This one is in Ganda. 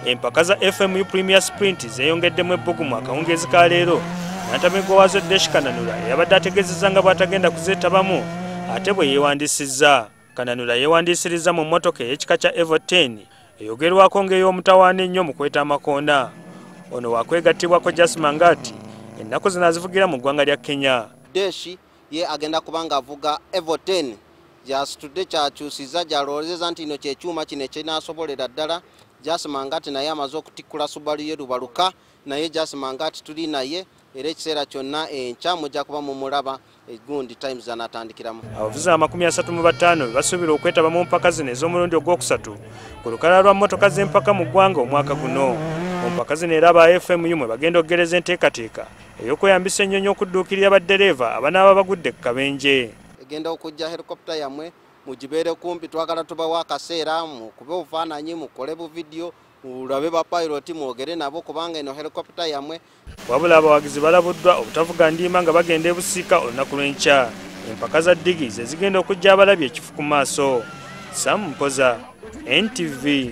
empaka za FMU Premier Sprint zeeyongeddemu ebbugumu akawungeezi ka leero. Nantamego waazo Desh Kananula yabadde ategeezezza nga bw'atagenda kuzeetabamu ate bwe yeewandisizza. Kananula yeewandisiriza mu mmotoka ey'ekika kya Evo 10 eyogerwako ng'ey'omutawaana ennyo mu kweta amakoona. Ono wakwegattibwako Jasima Ngati ennaku zino azivugira mu ggwanga lya Kenya. Deshi ye agenda kubanga avuga Evo 10 jasitudde kyakyusizza gyalowoozezza nti ino kyekyuma kino ekinaasobolera ddala. Jasima Ngati naye amaze okutikkula Subaru ye lubaluka, naye Jasima Ngati tuli naye era ekiseera kyonna enkya mujja kuba mumulaba egundi times anaatandikiramu. Abavuzi 35 basuubira okwetaba mu mpaka zino ez'omulundi ogwokusatu ku lukalala lwa mmotoka z'empaka mu ggwanga omwaka guno. Mu mpaka zino era aba FMU mwe bagenda okugereza enteekateeka ey'okweyambisa ennyonyi okudduukirira baddereeva abanaaba bagudde ku kabenje. Egenda okujja helikopita yammwe mugibeere kumpi, twagala tubawo akaseera mukube obufaananyi mukole bu vidiyo ulabe ba pilot mwogere nabo kubanga eno helikopita yammwe. Wabula abawagizi balabuddwa obutavuga ndiima nga bagenda ebusiika olunaku lw'enkya. Empaka za Digi ze zigenda okujja abalabi ekifu ku maaso. Sam Mpoza, NTV.